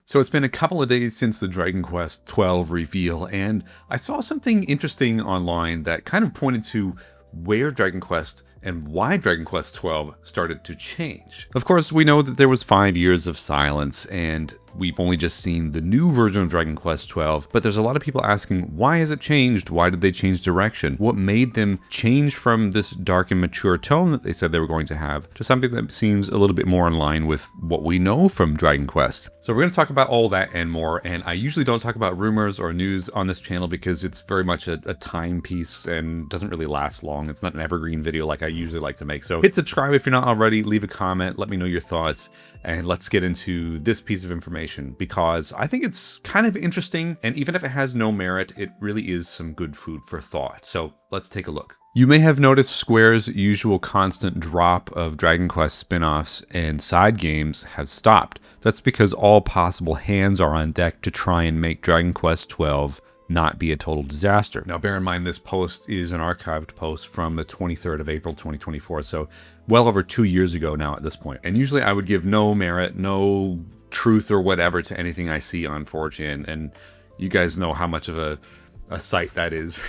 So it's been a couple of days since the Dragon Quest XII reveal, and I saw something interesting online that kind of pointed to where Dragon Quest and why Dragon Quest XII started to change. Of course, we know that there was 5 years of silence, and we've only just seen the new version of Dragon Quest XII, but there's a lot of people asking, why has it changed? Why did they change direction? What made them change from this dark and mature tone that they said they were going to have to something that seems a little bit more in line with what we know from Dragon Quest? So we're going to talk about all that and more, and I usually don't talk about rumors or news on this channel because it's very much a timepiece and doesn't really last long. It's not an evergreen video like I usually like to make. So hit subscribe if you're not already, leave a comment, let me know your thoughts, and let's get into this piece of information because I think it's kind of interesting, and even if it has no merit, it really is some good food for thought. So let's take a look. You may have noticed Square's usual constant drop of Dragon Quest spin-offs and side games has stopped. That's because all possible hands are on deck to try and make Dragon Quest XII not be a total disaster. Now bear in mind this post is an archived post from the 23rd of April 2024, so well over 2 years ago now at this point. And usually I would give no merit, no truth or whatever to anything I see on 4chan, and you guys know how much of a site that is.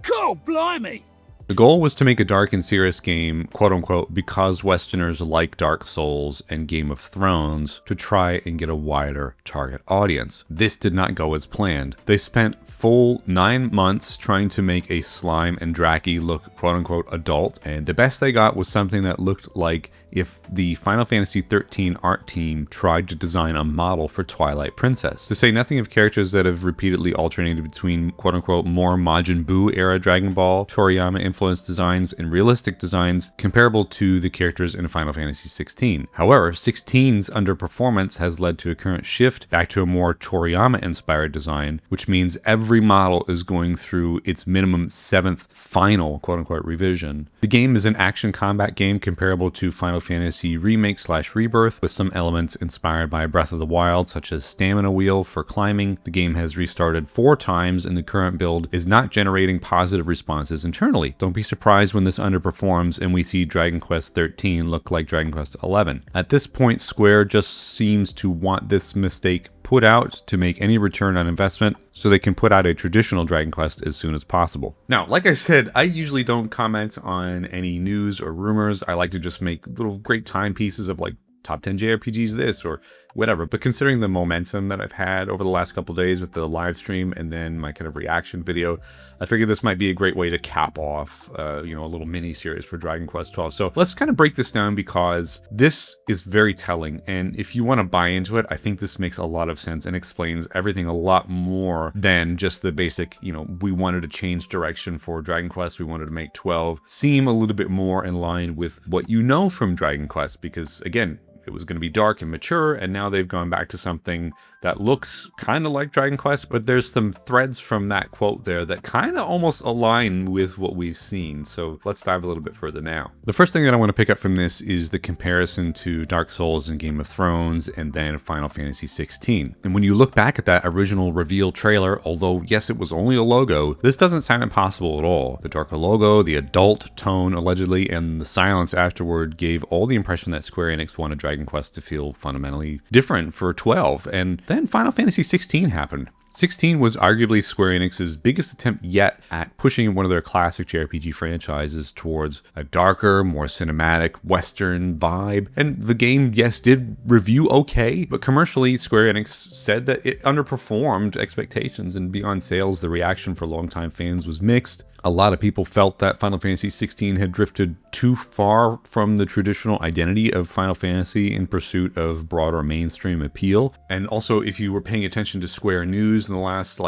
God blimey! The goal was to make a dark and serious game, quote unquote, because Westerners like Dark Souls and Game of Thrones, to try and get a wider target audience. This did not go as planned. They spent full 9 months trying to make a slime and Draki look, quote unquote, adult, and the best they got was something that looked like if the Final Fantasy XIII art team tried to design a model for Twilight Princess. To say nothing of characters that have repeatedly alternated between quote unquote more Majin Buu era Dragon Ball, Toriyama influenced designs, and realistic designs comparable to the characters in Final Fantasy XVI. However, 16's underperformance has led to a current shift back to a more Toriyama inspired design, which means every model is going through its minimum 7th final quote unquote revision. The game is an action combat game comparable to Final Fantasy Remake/Rebirth, with some elements inspired by Breath of the Wild, such as stamina wheel for climbing. The game has restarted 4 times, and the current build is not generating positive responses internally. Don't be surprised when this underperforms and we see Dragon Quest XIII look like Dragon Quest XI. At this point, Square just seems to want this mistake put out to make any return on investment so they can put out a traditional Dragon Quest as soon as possible. Now, like I said, I usually don't comment on any news or rumors. I like to just make little great timepieces of like top 10 JRPGs this or whatever. But considering the momentum that I've had over the last couple days with the live stream and then my kind of reaction video, I figured this might be a great way to cap off, a little mini series for Dragon Quest XII. So let's kind of break this down because this is very telling. And if you want to buy into it, I think this makes a lot of sense and explains everything a lot more than just the basic, we wanted to change direction for Dragon Quest. We wanted to make 12 seem a little bit more in line with what you know from Dragon Quest, because again, it was going to be dark and mature, and now they've gone back to something that looks kind of like Dragon Quest, but there's some threads from that quote there that kind of almost align with what we've seen. So let's dive a little bit further now. The first thing that I want to pick up from this is the comparison to Dark Souls and Game of Thrones and then Final Fantasy XVI. And when you look back at that original reveal trailer, although yes, it was only a logo, this doesn't sound impossible at all. The darker logo, the adult tone allegedly, and the silence afterward gave all the impression that Square Enix wanted Dragon Quest to feel fundamentally different for 12. And then Final Fantasy XVI happened. 16 was arguably Square Enix's biggest attempt yet at pushing one of their classic JRPG franchises towards a darker, more cinematic, Western vibe. And the game, yes, did review okay, but commercially, Square Enix said that it underperformed expectations, and beyond sales, the reaction for longtime fans was mixed. A lot of people felt that Final Fantasy XVI had drifted too far from the traditional identity of Final Fantasy in pursuit of broader mainstream appeal. And also, if you were paying attention to Square News in the last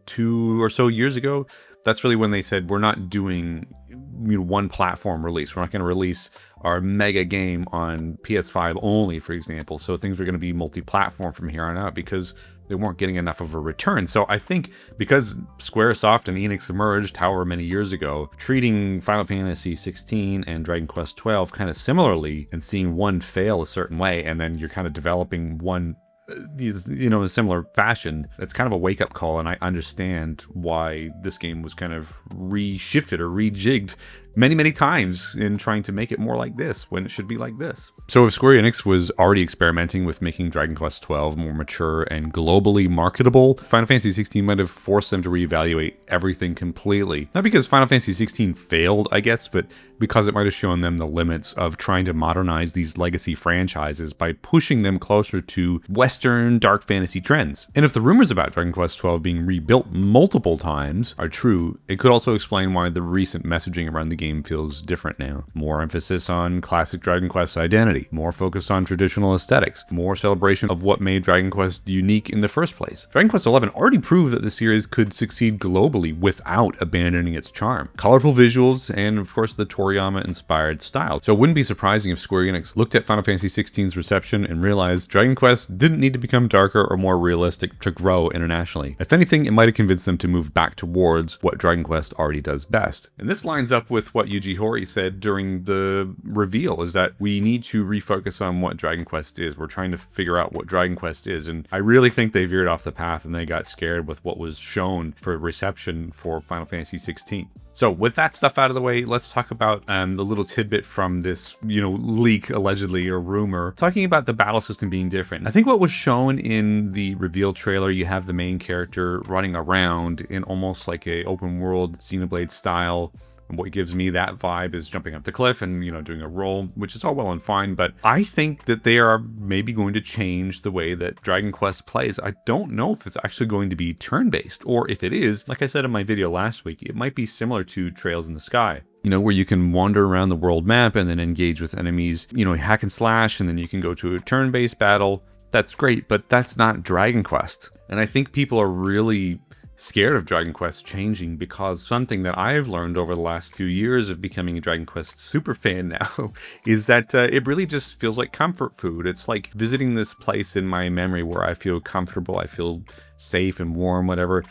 2 or so years ago, that's really when they said, we're not doing one platform release. We're not going to release our mega game on PS5 only, for example. So things are going to be multi-platform from here on out because they weren't getting enough of a return. So I think because Squaresoft and Enix emerged however many years ago, treating Final Fantasy XVI and Dragon Quest XII kind of similarly and seeing one fail a certain way, and then you're kind of developing one in a similar fashion. It's kind of a wake-up call, and I understand why this game was kind of reshifted or rejigged many times in trying to make it more like this when it should be like this. So if Square Enix was already experimenting with making Dragon Quest XII more mature and globally marketable, Final Fantasy XVI might have forced them to reevaluate everything completely. Not because Final Fantasy XVI failed, I guess, but because it might have shown them the limits of trying to modernize these legacy franchises by pushing them closer to Western dark fantasy trends. And if the rumors about Dragon Quest XII being rebuilt multiple times are true, it could also explain why the recent messaging around the game feels different now. More emphasis on classic Dragon Quest's identity, more focus on traditional aesthetics, more celebration of what made Dragon Quest unique in the first place. Dragon Quest XI already proved that the series could succeed globally without abandoning its charm. Colorful visuals and of course the Toriyama-inspired style. So it wouldn't be surprising if Square Enix looked at Final Fantasy XVI's reception and realized Dragon Quest didn't need to become darker or more realistic to grow internationally. If anything, it might have convinced them to move back towards what Dragon Quest already does best. And this lines up with what Yuji Horii said during the reveal, is that we need to refocus on what Dragon Quest is. We're trying to figure out what Dragon Quest is, and I really think they veered off the path and they got scared with what was shown for reception for Final Fantasy XVI. So with that stuff out of the way, let's talk about the little tidbit from this, leak, allegedly, or rumor, talking about the battle system being different. I think what was shown in the reveal trailer, you have the main character running around in almost like a open world Xenoblade style. And what gives me that vibe is jumping up the cliff and, doing a roll, which is all well and fine. But I think that they are maybe going to change the way that Dragon Quest plays. I don't know if it's actually going to be turn-based, or if it is, like I said in my video last week, it might be similar to Trails in the Sky. Where you can wander around the world map and then engage with enemies, hack and slash, and then you can go to a turn-based battle. That's great, but that's not Dragon Quest. And I think people are really scared of Dragon Quest changing, because something that I've learned over the last 2 years of becoming a Dragon Quest super fan now is that it really just feels like comfort food. It's like visiting this place in my memory where I feel comfortable, I feel safe and warm, whatever.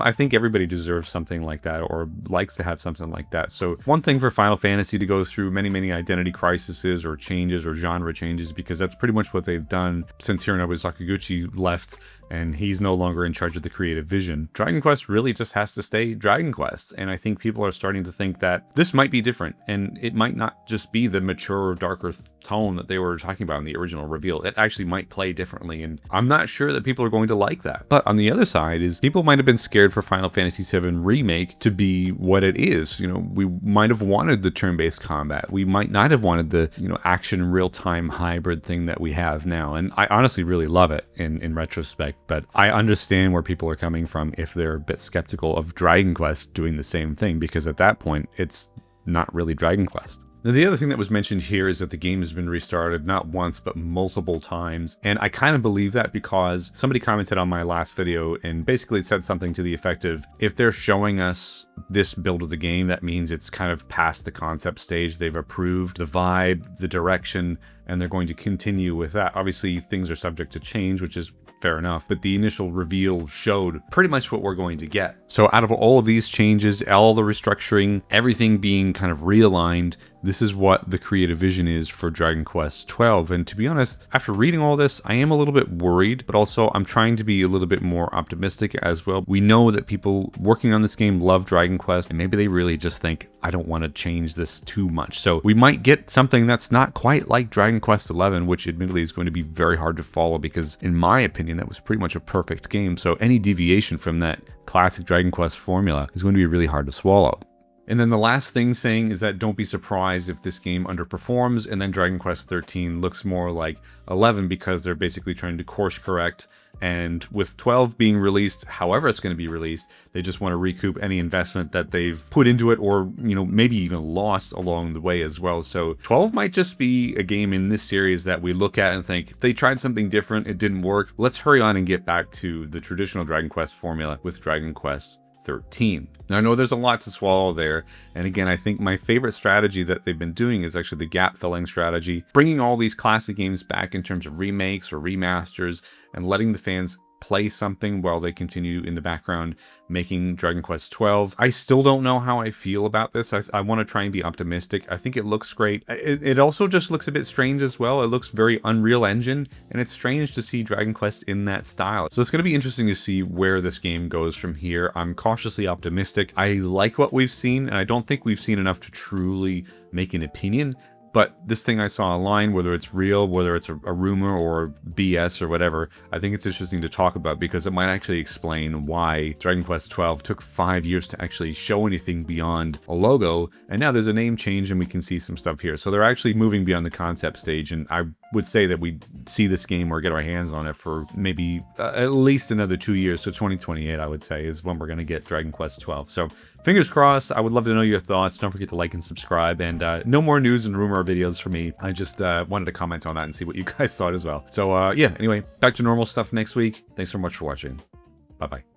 I think everybody deserves something like that, or likes to have something like that. So one thing for Final Fantasy to go through many identity crises or changes or genre changes, because that's pretty much what they've done since Hironobu Sakaguchi left and he's no longer in charge of the creative vision. Dragon Quest really just has to stay Dragon Quest. And I think people are starting to think that this might be different, and it might not just be the mature, darker tone that they were talking about in the original reveal. It actually might play differently, and I'm not sure that people are going to like that. But on the other side is people might have been scared for Final Fantasy VII Remake to be what it is. We might have wanted the turn-based combat. We might not have wanted the, action real-time hybrid thing that we have now. And I honestly really love it in retrospect, but I understand where people are coming from if they're a bit skeptical of Dragon Quest doing the same thing, because at that point, it's not really Dragon Quest. Now, the other thing that was mentioned here is that the game has been restarted not once, but multiple times. And I kind of believe that because somebody commented on my last video and basically said something to the effect of, if they're showing us this build of the game, that means it's kind of past the concept stage. They've approved the vibe, the direction, and they're going to continue with that. Obviously, things are subject to change, which is fair enough, but the initial reveal showed pretty much what we're going to get. So out of all of these changes, all the restructuring, everything being kind of realigned, this is what the creative vision is for Dragon Quest XII. And to be honest, after reading all this, I am a little bit worried, but also I'm trying to be a little bit more optimistic as well. We know that people working on this game love Dragon Quest, and maybe they really just think, I don't want to change this too much. So we might get something that's not quite like Dragon Quest XI, which admittedly is going to be very hard to follow, because in my opinion, that was pretty much a perfect game. So any deviation from that classic Dragon Quest formula is going to be really hard to swallow. And then the last thing saying is that don't be surprised if this game underperforms and then Dragon Quest XIII looks more like 11, because they're basically trying to course correct. And with 12 being released, however it's going to be released, they just want to recoup any investment that they've put into it, or, maybe even lost along the way as well. So 12 might just be a game in this series that we look at and think, they tried something different, it didn't work. Let's hurry on and get back to the traditional Dragon Quest formula with Dragon Quest XIII. Now, I know there's a lot to swallow there, and again, I think my favorite strategy that they've been doing is actually the gap filling strategy, bringing all these classic games back in terms of remakes or remasters and letting the fans play something while they continue in the background making Dragon Quest XII. I still don't know how I feel about this. I want to try and be optimistic. I think it looks great. It also just looks a bit strange as well. It looks very Unreal Engine, and it's strange to see Dragon Quest in that style. So it's going to be interesting to see where this game goes from here. I'm cautiously optimistic. I like what we've seen, and I don't think we've seen enough to truly make an opinion. But this thing I saw online, whether it's real, whether it's a rumor or BS or whatever, I think it's interesting to talk about because it might actually explain why Dragon Quest XII took 5 years to actually show anything beyond a logo. And now there's a name change and we can see some stuff here. So they're actually moving beyond the concept stage. And I would say that we see this game or get our hands on it for maybe at least another 2 years. So 2028, I would say, is when we're going to get Dragon Quest XII. So fingers crossed. I would love to know your thoughts. Don't forget to like and subscribe. And no more news and rumor videos for me. I just wanted to comment on that and see what you guys thought as well. So yeah, anyway, back to normal stuff next week. Thanks so much for watching. Bye-bye.